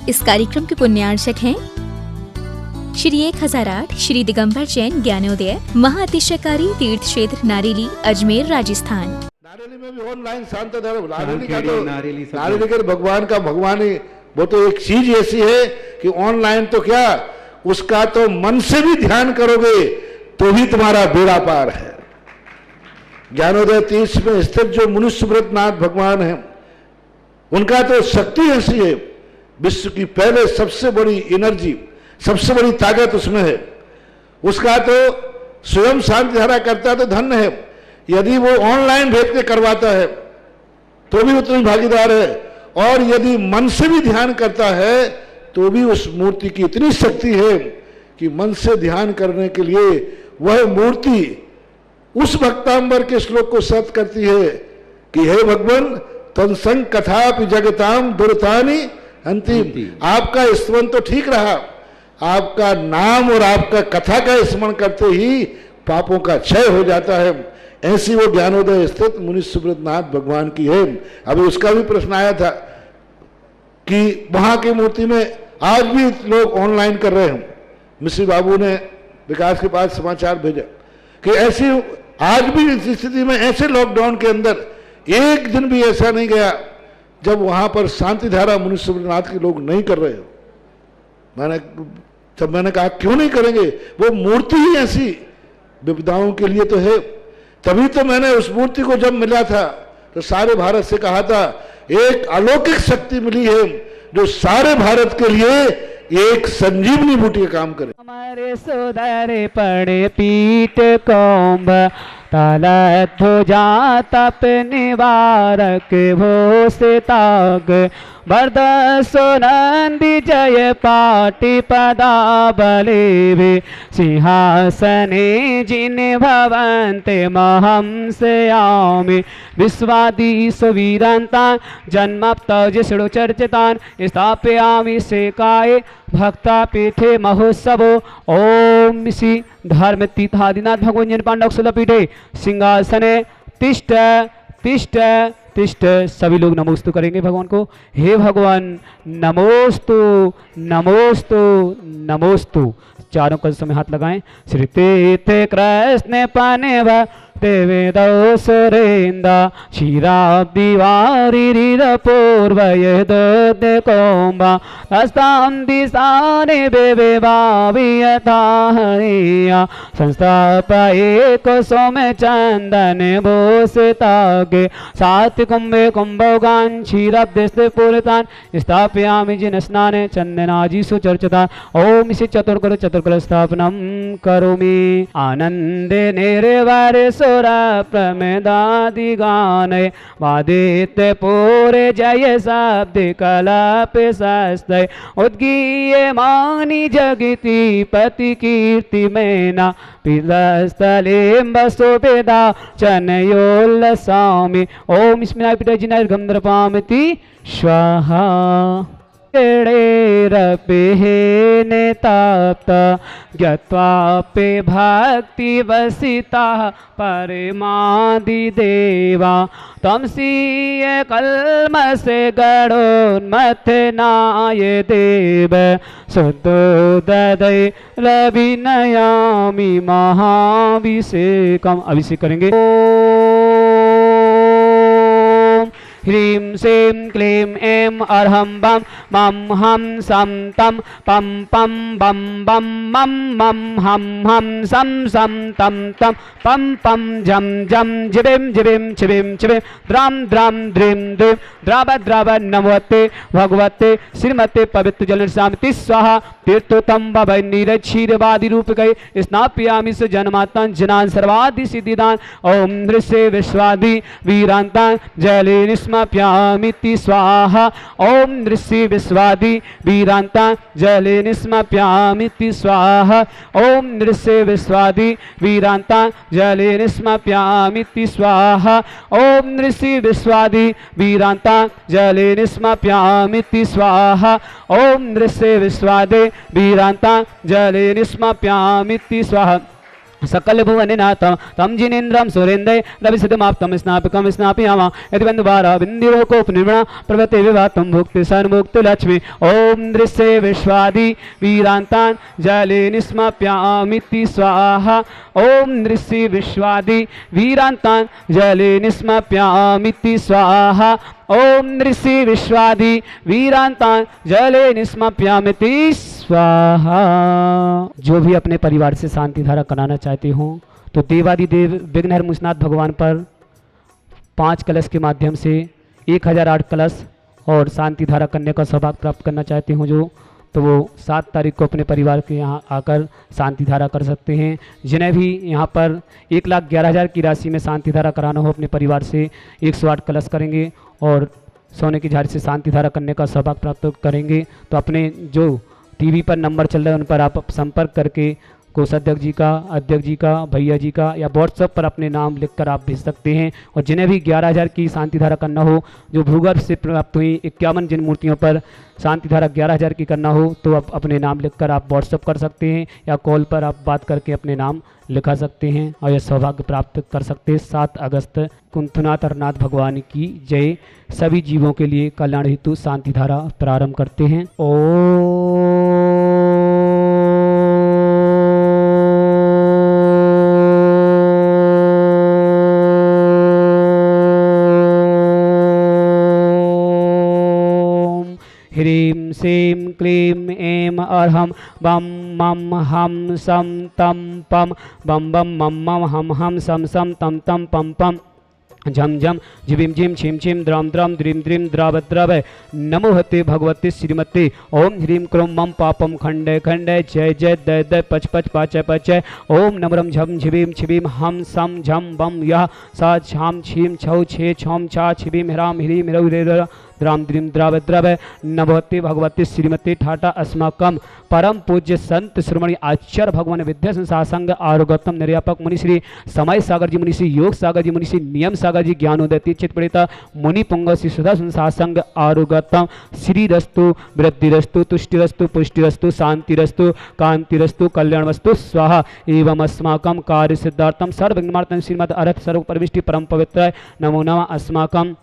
इस कार्यक्रम के पुण्यार्चक हैं श्री 1008 श्री दिगंबर जैन ज्ञानोदय महाअतिशयकारी तीर्थ क्षेत्र नारेली अजमेर राजस्थान। नारेली में भी ऑनलाइन शांत धर्म नारेली का भगवान का भगवान ही वो तो एक चीज ऐसी है कि ऑनलाइन तो क्या उसका तो मन से भी ध्यान करोगे तो भी तुम्हारा बेड़ा पार है। ज्ञानोदय तीर्थ में स्थित जो मुनि सुब्रतनाथ भगवान है उनका तो शक्ति ऐसी है, विश्व की पहले सबसे बड़ी एनर्जी सबसे बड़ी ताकत उसमें है। उसका तो स्वयं शांति धारा करता तो धन्य है, यदि वो ऑनलाइन भेज के करवाता है तो भी उतनी भागीदार है, और यदि मन से भी ध्यान करता है तो भी उस मूर्ति की इतनी शक्ति है कि मन से ध्यान करने के लिए वह मूर्ति उस भक्तांबर के श्लोक को सत्य करती है कि हे भगवान तत्संग कथापि जगताम दुर्तानि अंतिम। आपका स्मरण तो ठीक रहा, आपका नाम और आपका कथा का स्मरण करते ही पापों का क्षय हो जाता है। ऐसी वो ज्ञानोदय स्थित मुनि सुब्रतनाथ भगवान की है। अभी उसका भी प्रश्न आया था कि वहां की मूर्ति में आज भी लोग ऑनलाइन कर रहे हैं। मिश्री बाबू ने विकास के पास समाचार भेजा कि ऐसी आज भी इस स्थिति में ऐसे लॉकडाउन के अंदर एक दिन भी ऐसा नहीं गया जब वहां पर शांति धारा मुनि सुब्रतनाथ के लोग नहीं कर रहे हो। मैंने कहा क्यों नहीं करेंगे, वो मूर्ति ही ऐसी विपदाओं के लिए तो है। तभी तो मैंने उस मूर्ति को जब मिला था तो सारे भारत से कहा था एक अलौकिक शक्ति मिली है जो सारे भारत के लिए एक संजीवनी बूटी का काम करे। हमारे सोदर पड़े पीठ कोंब तलत हो जातप निवारक भो से ताग बर्द सोनंदी जय पाटी पदा बले सिंहासने जिन भवन्ते महं सयामि विश्वादी सुवीरन्ता जन्मप्त जिषु चर्चितान् स्थापयामि सेकाये भक्ता पीठे महोत्सवो ओम श्री धर्म तीर्थादिनाथ भगवान जन पांडव सुलपीठे सिंहासने तिष्ठ तिष्ठ तिष्ठ। सभी लोग नमोस्तु करेंगे भगवान को। हे भगवान नमोस्तु नमोस्तु नमोस्तु। चारों कल समय हाथ लगाएं। श्री तीर्थ कृष्ण पाने देवेदौ सुरेंदा क्षीराब्दी वारिरिद पूर्वय दे कोंबा अस्तां दिशाने बेबे भावियथा हरिया संस्थापये कुसुम चंदन बोसतागे सात कुंभे कुंभोगान क्षीराब्दिस्ते पूरितान स्थापयामि जिन स्नाने चंदनाजी सुचर्चिता ओम इसे चतुर्कर स्थापनम करोमि आनंदे निर्वारे प्रमेदादि गाने वादित्य पूरे जय शब्द कलाप शास्त्र उद्गीय मानी जगति पति कीर्ति मैना पितस्थले बसोपेदा चनयोल्लसामि ओम स्मिना पितजिनर्घम द्रपामति स्वाहा नेताप्त ज्ञात्वापि भक्ति वसिता परमादिदेवा तमसीय कल्मसे गणोन्मथनाय देव सुदोदय रविनयामि महाभिषेकम। अभिषेक करेंगे। ह्रीं श्रीं क्लीं ऐं अर्हं बम मम हम सम तम पम पम बम बम मम मम हम सम सम तम तम पम पम जम जम जिबिम जिबिम छिबिम छिबिम द्राम द्राम द्रीं द्रीं द्राव द्राव नमोते भगवते श्रीमते पवित्र जल शांति स्वाहा तीर्थोत्तम भवै नीरज क्षीरवादी रूप गए स्नाप्यामि स जन्मात्मा जनान सर्वादि सिद्धिदान ओम नृष्य विश्वादि वीरांतान जले निस्माप्यामिति स्वाहा ओम नृष्य विश्वादि वीरांतान जले निस्माप्यामिति स्वाहा ओम नृष्य विश्वादि वीरांतान जले निस्माप्यामिति स्वाहा ओम नृष्य विश्वादि वीरांतान जले निस्माप्यामिति स्वाहा ओम नृष्य विश्वादे वीरांता जले निस्माप्यामिति स्वाहा सकल भुवननाथं तं जिनेन्द्रं सुरेन्द्रं रविसिद्धमाप्तं स्नापकं स्नापयामः यदि बन्धुवारा बिन्दिरोकोपनिर्मणा प्रवते विवातं भुक्ति सन्मुक्तिलक्ष्मी ॐ दृश्ये विश्वादि वीरान्तान् जले निस्माप्यामिति स्वाहा ॐ दृश्ये विश्वादि वीरान्तान् जले निस्माप्यामिति स्वाहा ॐ दृश्ये विश्वादि वीरान्तान् जले निस्माप्यामिति स्वाहा। जो भी अपने परिवार से शांति धारा कराना चाहते हो तो देवादिदेव विघ्नहर मुसनाथ भगवान पर 5 कलश के माध्यम से 1008 कलश और शांति धारा करने का सौभाग्य प्राप्त करना चाहते हो जो तो वो 7 तारीख को अपने परिवार के यहाँ आकर शांति धारा कर सकते हैं। जिन्हें भी यहाँ पर 1,11,000 की राशि में शांति धारा कराना हो अपने परिवार से 108 कलश करेंगे और सोने की झाड़ी से शांति धारा करने का सौभाग्य प्राप्त करेंगे। तो अपने जो टीवी पर नंबर चल रहे हैं उन पर आप संपर्क करके कोषाध्यक्ष जी का, अध्यक्ष जी का, भैया जी का या व्हाट्सएप पर अपने नाम लिखकर आप भेज सकते हैं। और जिन्हें भी 11,000 की शांति धारा करना हो, जो भूगर्भ से प्राप्त हुई 51 जिन मूर्तियों पर शांति धारा 11,000 की करना हो तो आप अपने नाम लिखकर आप व्हाट्सएप कर सकते हैं या कॉल पर आप बात करके अपने नाम लिखा सकते हैं और यह सौभाग्य प्राप्त कर सकते हैं। 7 अगस्त कुंथनाथ अरनाथ भगवान की जय। सभी जीवों के लिए कल्याण हेतु शांति धारा प्रारंभ करते हैं। ह्रीं श्रीं क्लीं ऐं अर्हं बम मम हम सम तम पम बम बम मम मम हम हम सम सम तम तम पम पम झम झम झिम झिम छिम छिम द्रम द्रम द्रीम द्रीम द्रव द्रव नमो हते भगवते श्रीमते ओम ह्रीं क्रोम मम पापम खंडे खंडे जय जय दय दय पच पच पाचय पचय ओम नमरम झम झिबीम छिबीम हम सम झम बम यह सा छाम छीम छौ छे छौम छा छिबीम ह्राम ह्रीम ह्रौ ह्रे द्राम द्रीम द्राव द्रव नभवते भगवते श्रीमती ठाटा अस्माकम परम पूज्य संत श्रोमणी आचार्य भगवान विद्या संसार संघ आरोगतम निर्यापक मुनि श्री समय सागर जी मुनि श्री योग सागर जी मुनि श्री नियम सागर जी ज्ञानोदय चित प्रेता मुनि पुंग श्री सुधा संसार संघ आरोगतम श्री रस्तु वृद्धि रस्तु तुष्टि रस्तु पुष्टि रस्तु शांति रस्तु कांति रस्तु कल्याण वस्तु स्वाहा एवं अस्माकम कार्य सिद्धार्थम सर्वज्ञार्थम श्रीमद अर्थ सर्व परमिष्टि परम पवित्र नमो नमः अस्माकम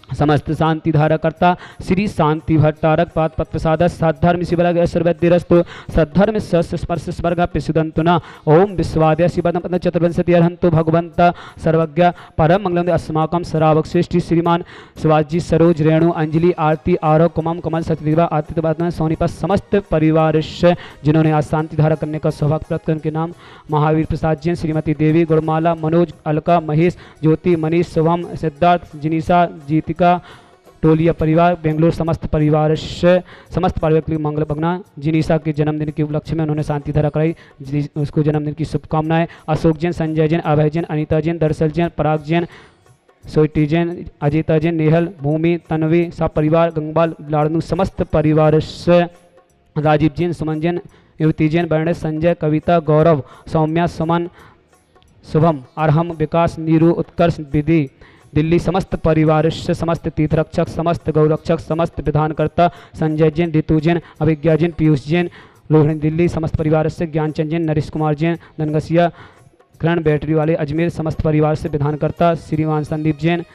समस्त शांति धारकर्ता श्री शांति भट्टारक पाद पद प्रसाद सद्धर्म शिवराग सर्वद्रस्तु सद्धर्म स्पर्श स्वर्ग सुदंतुना ओम विश्वाद्य शिवदम पद चतुर्विंशति अर्हंतु भगवंत सर्वज्ञ परम मंगलम अस्माकम सरावक श्रेष्ठी श्रीमान शिवाजी सरोज रेणु अंजलि आरती आरोह कुमम कमल सतदेवा आतिथ्य सोनीपत समस्त परिवार से जिन्होंने आज शांति धारा करने का सौभाग्य प्राप्त करने के नाम महावीर प्रसाद जैन श्रीमती देवी गुरमाला मनोज अलका महेश ज्योति मनीष शुभम सिद्धार्थ जिनीसा जीतिका टोलिया परिवार बेंगलोर समस्त परिवार से समस्त परिवार के लिए मंगल भगना जिनीसा के जन्मदिन के उपलक्ष्य में उन्होंने शांति धारा कराई उसको जन्मदिन की शुभकामनाएं। अशोक जैन, संजय जैन, अभय जैन, अनीता जैन, दर्शल जैन, पराग जैन, सोइटी जैन, अजिता जैन, नेहल, भूमि, तन्वी सब परिवार गंगबाल लाड़नू समस्त परिवार से राजीव जैन, सुमन जैन, युवती जैन, वर्णेश, संजय, कविता, गौरव, सौम्या, सुमन, शुभम, अरहम, विकास, नीरू, उत्कर्ष, विधि दिल्ली समस्त परिवार से समस्त तीर्थरक्षक समस्त गौरक्षक समस्त विधानकर्ता संजय जैन, ऋतु जैन, अभिज्ञा जैन, पीयूष जैन, रोहिणी दिल्ली समस्त परिवार से ज्ञानचंद जैन, नरेश कुमार जैन, ननगसिया किरण बैटरी वाले अजमेर समस्त परिवार से विधानकर्ता श्रीमान संदीप जैन,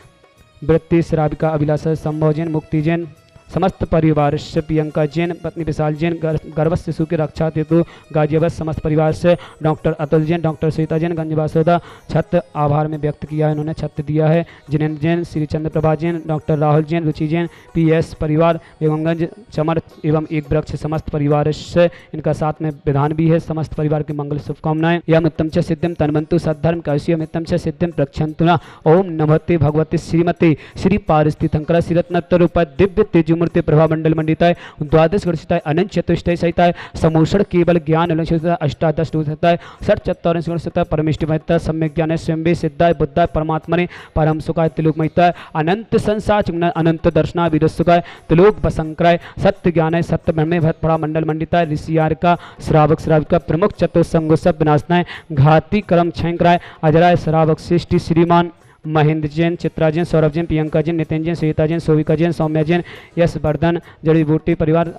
वृत्ति श्राविका अभिलाषा संभव जैन, मुक्ति जैन समस्त परिवार से प्रियंका जैन, पत्नी विशाल जैन, गर्भस्थ शिशु की रक्षा हेतु गाजियाबाद समस्त परिवार से डॉक्टर अतुल जैन, डॉक्टर सीता जैन, गंजबासोदा छत आभार में व्यक्त किया है, इन्होंने छत दिया है। जिनेन्द्र जैन, श्री चंद्र प्रभा जैन, डॉक्टर राहुल जैन, रुचि जैन, पीएस परिवार बेगमगंज चमर एवं एक वृक्ष समस्त परिवार से इनका साथ में विधान भी है। समस्त परिवार की मंगल शुभकामनाएं। यम उत्तम च सिद्धिम तन्वंतु सद्धर्म कैश्यम उत्तम च सिद्धिम प्रक्षंतुना ओम नमस्ते भगवते श्रीमते श्री पारिस्थितंकरा श्रीरत्नत्वरूप दिव्य तेज मूर्ति प्रभा मंडल मंडिताय द्वादश वर्षिताय अनंत चतुष्टय सहिताय समूषण केवल ज्ञान अलंकृताय अष्टादश दूताय षट चत्वारिंश वर्षिताय परमेष्टिमयताय सम्यक ज्ञान स्वयं सिद्धाय बुद्धाय परमात्मने परम सुखाय त्रिलोकमयताय अनंत संसार अनंत दर्शना विदुसुखाय त्रिलोक बसंक्राय सत्य ज्ञानाय सत्य ब्रह्मे भत प्रभा मंडल मंडिताय ऋषियार का श्रावक श्राविका प्रमुख चतुर्संग सब विनाशनाय घाती कर्म क्षयंकराय अजराय श्रावक श्रेष्ठी श्रीमान महेंद्र जैन, चित्रा जैन, सौरभ जैन, प्रियंका जैन, नितिन जैन, श्वेता जैन, सोविका जैन, सौम्या जैन, यश वर्धन, जड़ी बूटी परिवार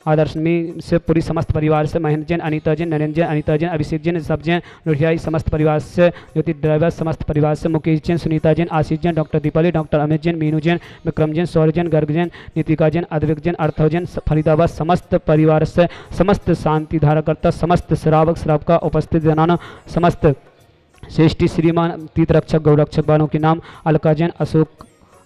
आदर्श में से पूरी समस्त परिवार से महेंद्र जैन, अनीता जैन, नरेंद्र जैन, अनीता जैन, अभिषेक जैन, सब जैन, रुठियाई समस्त परिवार से, ज्योति ड्राइवर समस्त परिवार से, मुकेश जैन, सुनीता जैन, आशीष जैन, डॉक्टर दीपाली, डॉक्टर अमित जैन, मीनू जैन, विक्रम जैन, सौर्य जैन, गर्ग जैन, नीतिका जैन, अद्विक जैन, अर्थव जैन, फरीदाबाद समस्त परिवार से, समस्त शांति धाराकर्ता, समस्त श्रावक श्रावका उपस्थित जनाना, समस्त श्रेष्ठी श्रीमान तीर्थ रक्षक गौरक्षक वालों के नाम अलका जैन,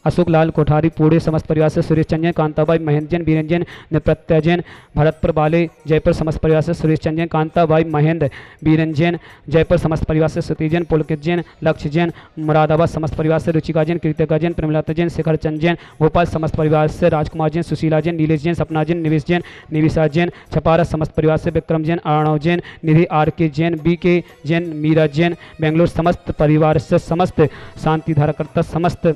अशोक लाल कोठारी पूरे समस्त परिवार से, सुरेश चंद जैन, कांताबाई, महेंद्र जैन, बीरेंद्र जैन, निप्रत्या जैन, भरतपुर बाले जयपुर समस्त परिवार से, सुरेश चंद जैन, कांताबाई, महेंद्र, बीरेंद्र जैन, जयपुर समस्त परिवार से, सती जैन, पुलकित जैन, लक्ष्य जैन, मुरादाबाद समस्त परिवार से, रुचिका जैन, कृतिका जैन, प्रेमलता जैन, शेखर चंद जैन, भोपाल समस्त परिवार से, राजकुमार जैन, सुशीला जैन, नीलेश जैन, सपना जैन, निवेश जैन, निविशा जैन, छपारा समस्त परिवार से, विक्रम जैन, अर्णव जैन, निधि आर के जैन, बी के जैन, मीरा जैन, बेंगलोर समस्त परिवार से, समस्त शांति धाराकर्ता, समस्त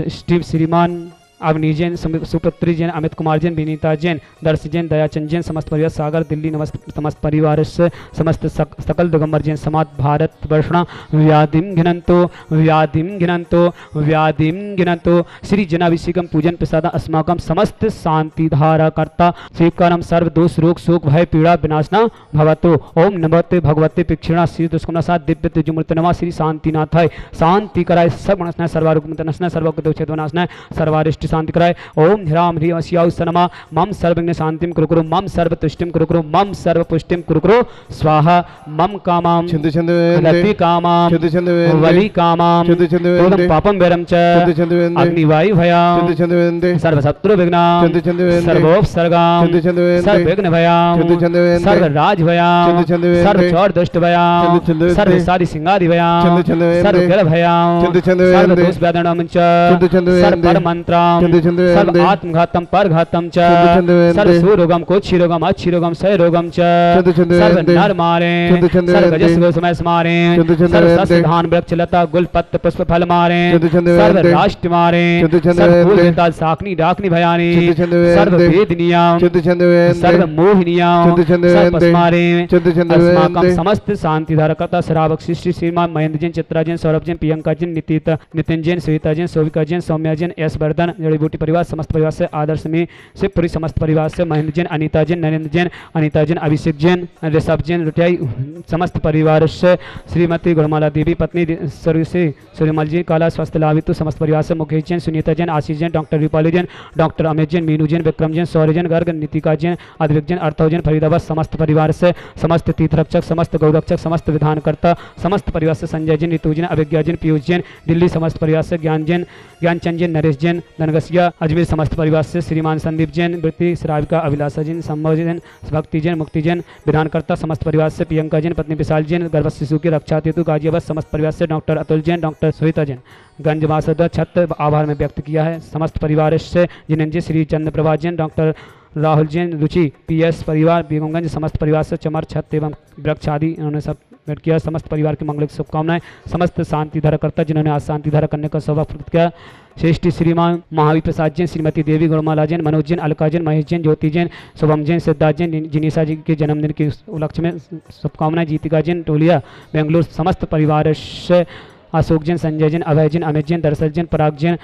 स्टीव श्रीमान अवनी जैन, सुपुत्री जैन, अमित कुमार जैन, विनीता जैन, दर्श जैन, दयाचंद जैन, समस्त परिवार सागर दिल्ली समस्त परिवार से, समस्त सकल दिगंबर जैन समाज भारत वर्षणा व्याधिम घिनंतो श्री जनाभिषेकम पूजन प्रसाद अस्माकम समस्त शांति धारा कर्ता स्वीकारम सर्व दोष रोग शोक भय पीड़ा विनाशना भवतो। ओम नमस्ते भगवते पिक्षिणा श्री दुष्कमना साथ दिव्य तेजमूर्ति नमः श्री शांतिनाथाय शांति कराय सर्वनाशनाय सर्वारोग्यनाशनाय सर्वगतोच्छेदनाशनाय सर्वारिष्ट शांति कराय। ओम ह्राम ह्रीं अस्याउ सनमा मम सर्वज्ञ शांतिम कुरु कुरु मम सर्वतुष्टिम कुरु कुरु मम सर्वपुष्टिम कुरु कुरु स्वाहा मम कामाम लति कामाम वली कामाम तोदम पापम वैरम च अग्निवायु भयाम सर्वशत्रु विघ्नाम सर्वोपसर्गाम सर्वविघ्न भयाम सर्वराज भयाम सर्वचौर दुष्ट भयाम सर्वसादि सिंगादि भयाम सर्वकल भयाम सर्वदोष वेदनम च सर्वपरमंत्राम सर्व आत्मघातम परघातम च सर्व सुरोगम कोच्छिरोगम अच्छिरोगम क्षयरोगम च सर्व नर मारे सर्व गजस्व समय स्मारे सर्व सस्य धान वृक्ष लता गुल पत्र पुष्प फल मारे सर्व राष्ट्र मारे सर्व फूल बेताल साकनी डाकनी भयानी सर्व वेदनियाम सर्व मोहिनियाम सर्व पस्मारे अस्माकं समस्त शांति धारकता श्रावक श्री श्रीमान महेंद्र जैन, चित्रा जैन, सौरभ जैन, प्रियंका जैन, नितिन जैन, सविता जैन, सोविका जैन, सौम्या जैन, एस वर्धन जड़ी बूटी परिवार समस्त परिवार से, आदर्श में से पूरी समस्त परिवार से, महेंद्र जैन, अनीता जैन, नरेंद्र जैन, अनीता जैन, अभिषेक जैन, ऋषभ जैन, रुटियाई समस्त परिवार से, श्रीमती गुणमाला देवी पत्नी सूर्यमल जी काला स्वस्थ लाभित समस्त परिवार से, मुकेश जैन, सुनीता जैन, आशीष जैन, डॉक्टर रूपाली जैन, डॉक्टर अमित जैन, मीनू जैन, विक्रम जैन, सौर्य जैन, गर्ग, नीतिका जैन, अद्विक जैन, अर्थव जैन, फरीदाबाद समस्त परिवार से, समस्त तीर्थरक्षक, समस्त गौरक्षक, समस्त विधानकर्ता, समस्त परिवार से, संजय जैन, ऋतु जैन, अभिज्ञा जैन, पीयूष जैन, दिल्ली समस्त परिवार से, ज्ञानचंद जैन, नरेश जैन, धनगसिया अजमेर समस्त परिवार से, श्रीमान संदीप जैन, वृत्ति श्राविका अभिलाषा जैन, संभव जैन, भक्ति जैन, मुक्ति जैन, विधानकर्ता समस्त परिवार से, प्रियंका जैन, पत्नी विशाल जैन, गर्भ शिशु की रक्षा हेतु गाजियाबाद समस्त परिवार से, डॉक्टर अतुल जैन, डॉक्टर सुहिता जैन, गंज मासद छत आभार में व्यक्त किया है। समस्त परिवार से जिन्हें श्री चंद्र प्रभा जैन, डॉक्टर राहुल जैन, रुचि पीएस परिवार बेगमगंज समस्त परिवार से, चमर छत एवं वृक्ष आदि इन्होंने सब व्यक्त किया। समस्त परिवार की मंगल शुभकामनाएं। समस्त शांति धारा करता जिन्होंने आज शांति धारा करने का सौभाग्य प्राप्त किया, श्रेष्ठी श्रीमान महावीर प्रसाद जैन, श्रीमती देवी गुणमाला जैन, मनोज जैन, अलका जैन, महेश जैन, ज्योति जैन, शुभम जैन, सिद्धार्थ जैन, जिनीसा जी के जन्मदिन के उपलक्ष्य में शुभकामनाएं। जीतिका जैन, टोलिया बेंगलुरु समस्त परिवार से, अशोक जैन, संजय जैन, अभय जैन, अमित जैन, दर्शक जैन, पराग जैन,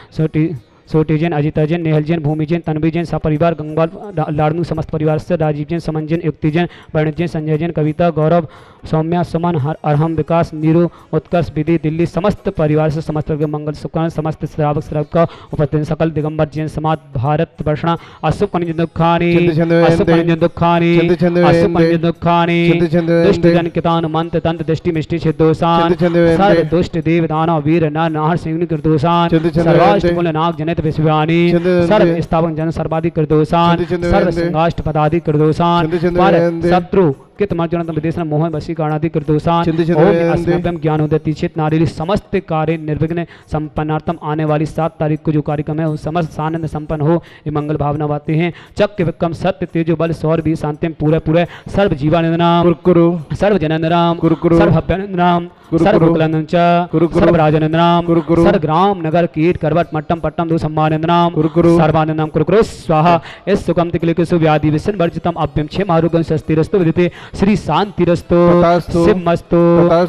सोटी जैन, अजिता जैन, नेहल जैन, भूमि जैन, तन्वी जैन, सपरिवार गंगवाल लाड़नू समस्त परिवार से, राजीव जैन, समन जैन, युक्ति जैन, वर्णित जैन, संजय जैन, कविता, गौरव, सौम्या, सुमन, अरहम, विकास, नीरू, उत्कर्ष, विधि, दिल्ली समस्त परिवार से, समस्त मंगल शुभकामनाएं। समस्त श्रावक श्रावक का उपस्थित सकल दिगंबर जैन समाज भारत वर्षणा अशुभ पंज दुखानी अशुभ पंज दुखानी अशुभ पंज दुखानी दुष्ट जन कितान मंत तंत दृष्टि मिष्टि छिदोषान सर्व दुष्ट देव दानव वीर नर नाहर सिंह कृदोषान सर्वाष्ट कुल नाग जनित विश्वानी सर्व स्थापक जन सर्वाधिक कृदोषान सर्व संगाष्ट पदाधिक कृदोषान पर शत्रु कित मर्जन विदेश मोह वशी कारणादि कृदोषान ओम अस्मभ्यम ज्ञानोदय चित नारी समस्त कार्य निर्विघ्न संपन्नार्थम आने वाली 7 तारीख को जो कार्यक्रम है वो समस्त आनंद संपन्न हो, ये मंगल भावना बातें हैं। चक्र विक्रम सत्य तेजो बल सौर भी शांतिम पूरे पूरे सर्व जीवानंद नाम सर्व जनानंद नाम सर्व भव्यानंद नाम सर्व कुलानंद सर्व राजानंद नाम सर्व ग्राम नगर कीट करवट मट्टम पट्टम दो सम्मानंद नाम सर्वानंद नाम कुरु स्वाहा। इस सुगम तिकलिक सुव्याधि विसन वर्जितम अभ्यम क्षे मारुगं स्वस्तिरस्तु विदिते श्री शांतिरस्तु सिमस्तु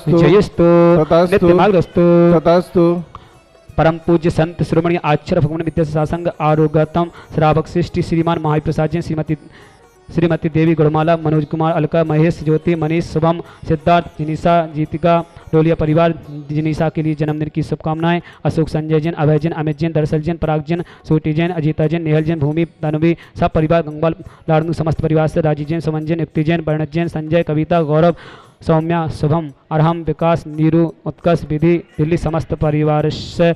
जयस्तु नित्यमार्गस्तु। परम पूज्य संत श्रोमणी आचार्य भगवान विद्या सासंग आरोग्यतम श्रावक श्रेष्ठी श्रीमान महाप्रसाद जैन, श्रीमती श्रीमती देवी गुड़माला, मनोज कुमार, अलका, महेश, ज्योति, मनीष, शुभम, सिद्धार्थ, जिनिसा, जीतिका, डोलिया परिवार जिनिसा के लिए जन्मदिन की शुभकामनाएं। अशोक, संजय जैन, अभय जैन, अमित जैन, दरअसल जैन, पराग जैन, सूटी जैन, अजीता जैन, नेहल जैन, भूमि, तनुवी, सब परिवार, गंगवाल लाडनू समस्त परिवार से, राजीव जैन, सुमन जैन, युक्ति जैन, वर्णज जैन, संजय, कविता, गौरव, सौम्या, शुभम, अरहम, विकास, नीरू, उत्कर्ष, विधि, दिल्ली समस्त परिवार से,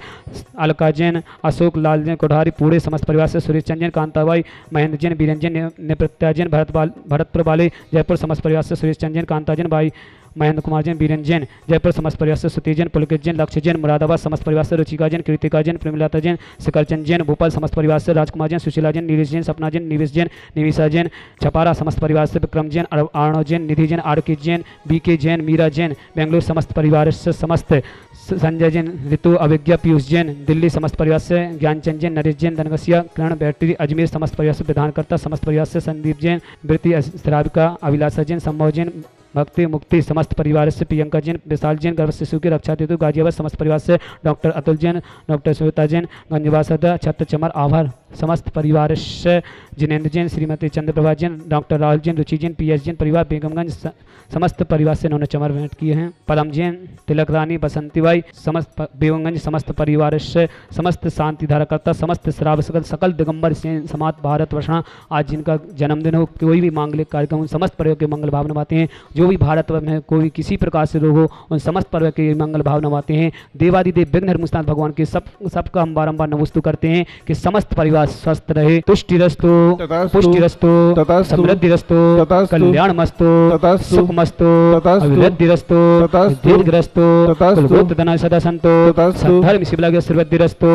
अलका जैन, अशोक लाल जैन, कोठारी पूरे समस्त परिवार से, सुरेश चंद जैन, कांताबाई, महेंद्र जैन, बीरन जैन, निप्रत्या जैन, भरतपुर वाले जयपुर समस्त परिवार से, सुरेश चंद जैन, कांता जैन, भाई महेंद्र कुमार जैन, बीरन जैन, जयपुर समस्त परिवार से, सुती जैन, पुलकित जैन, लक्ष्य जैन, मुरादाबाद समस्त परिवार से, रुचिका जैन, कृतिका जैन, प्रेमलता जैन, शिखरचंद जैन, भोपाल समस्त परिवार से, राजकुमार जैन, सुशीला जैन, नीलेश जैन, सपना जैन, निवेश जैन, निविशा जैन, छपारा समस्त परिवार से, विक्रम जैन, अर्णव जैन, निधि जैन, आरके जैन, बीके जैन, मीरा जैन, बेंगलुरु समस्त परिवार से, समस्त संजय जैन, ऋतु, अभिज्ञा, पीयूष जैन, दिल्ली समस्त परिवार से, ज्ञानचंद जैन, नरेश जैन, धनगसिया, किरण बैटरी, अजमेर समस्त परिवार से, विधानकर्ता समस्त परिवार से, संदीप जैन, वृत्ति, श्राविका, अभिलाषा जैन, सम्भव जैन, भक्ति मुक्ति समस्त परिवार से, प्रियंका जैन, विशाल जैन, गर्भ शिशु की रक्षा हेतु गाजियाबाद समस्त परिवार से, डॉक्टर अतुल जैन, डॉक्टर सुविता जैन, गंजवासदा, छत्र चमर, आभार समस्त परिवार से, जिनेन्द्र जैन, श्रीमती चंद्रप्रभा जैन, डॉक्टर राहुल जैन, रुचि जैन, पीएस जैन परिवार, बेगमगंज समस्त परिवार से उन्होंने चमर भेंट किए हैं। परम जैन, तिलक रानी, बसंतीबाई समस्त बेगमगंज समस्त परिवार से, समस्त शांति धाराकर्ता समस्त श्राव सकल दिगंबर सेन समाज भारत वर्षणा, आज जिनका जन्मदिन हो, कोई भी मांगलिक कार्यक्रम, उन समस्त पर्व के मंगल भाव नवाते हैं। जो भी भारत में कोई किसी प्रकार से रोग हो, उन समस्त पर्व के मंगल भाव नवाते हैं। देवादिदेव विघ्न हरमुस्तान भगवान के सबका हम बारंबार नमस्तु करते हैं कि समस्त परिवार स्वस्थ रहे, तुष्टिरस्तु, पुष्टिरस्तु, समृद्धिरस्तु, कल्याणमस्तु, सुखमस्तु, अभिवृद्धिरस्तु, दीर्घरस्तु, कुलगोत्रधन सदा संतो, सद्धर्म शिवलाग्य सर्वद्धिरस्तु।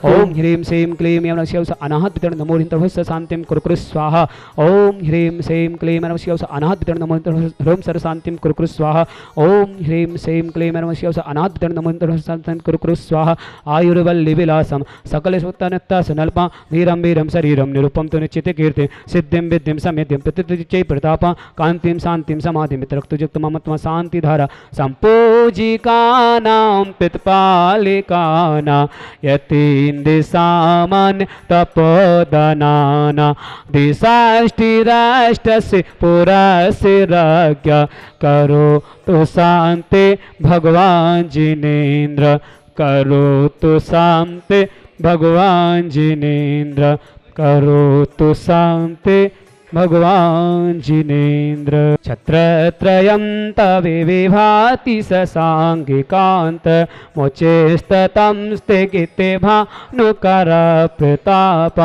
ओम ह्रीं श्रीं क्लीं एं नमः शिवाय अनाहत पितृ नमो ह्रीं शांतिं कुरु स्वाहा। ओम ह्रीं श्रीं क्लीं एं नमः शिवाय अनाहत पितृ नमो ह्रीं सर्वशांतिं कुरु स्वाहा। ओम ह्रीं श्रीं क्लीं एं नमः शिवाय अनाहत पितृ नमो ह्रीं शांतिं कुरु स्वाहा। आयुर्वल्ली विलासम सकल सुतनत्ता सुनल्पा धीरं वीरं शरीरं निरूपं तु निश्चिते कीर्ति सिद्धिं विद्धिं समेधिं प्रतिचै प्रतापा कांतिं शांतिं समाधिं रक्तयुक्त ममत्व शांति धारा संपूजिकानां पितपालिकानां यतीं दिशामन् तपोदनाना दिशाष्टिराष्टस्य पुरस्य राज्ञा करो तो शांति भगवान जिनेन्द्र करो तो शांति भगवान जिनेन्द्र करो तो शांति भगवान जिनेन्द्र। छत्रत्रयं तविभाति ससांगिकांत मोचेस्ततं स्थिगिते भानुकर प्रताप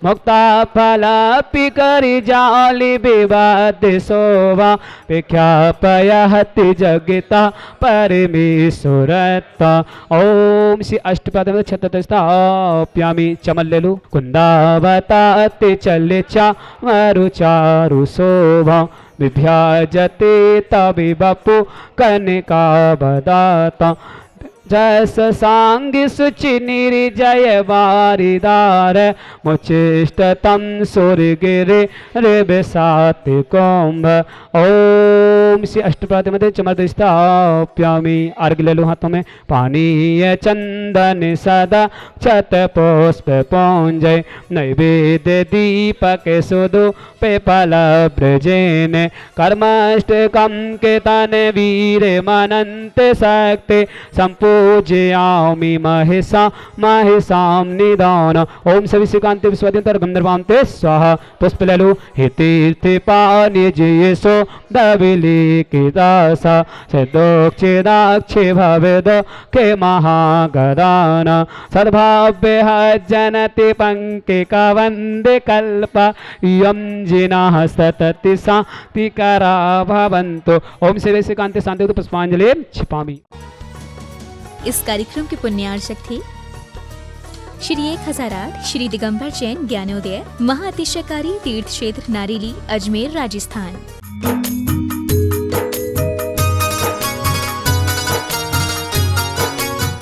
मुक्ता फलापि करिजालि विवाद शोभा विख्यापयहति जगिता परमेश्वरत्ता। ओम श्री अष्टपद छत्रस्थाप्यामि चमल्लेलु कुंदावताति चल्य चारु चारु शोभा विभ्याजते तवि बपु कनिका बदाता जस सांगी सुचि निर्जय वारिदार मुचिष्टतम सूर्यगिरि ऋभसाति कुंभ। ओम श्री अष्टप्रतिमते चमर्दस्थाप्यामि। अर्घ्य ले लो हाथों में। पानीय चंदन सदा छत पुष्प पूंजय नैवेद्य दीपक सुदु पेपल ब्रजेन कर्माष्टकम के तन वीर मनंत शक्ति संपूजयामि महेशा महेशां निदान। ओम सभी श्रीकांति विश्वद्यंतर गंधर्वांते स्वाहा। पुष्प ले लो। हे तीर्थ पानी जयसो दबिली की दासा सदोक्षिदाक्षि भवेदो के महागदान सद्भाव्य जनति पंकिका वंदे कल्प यम जिनाः सतति शांतिकरा भवन्तु। ओम सभी श्रीकांति शांति पुष्पांजलि छिपामि। इस कार्यक्रम के पुण्यार्चक थे श्री 1008 श्री दिगंबर जैन ज्ञानोदय महाअतिशयकारी तीर्थ क्षेत्र नारेली अजमेर राजस्थान।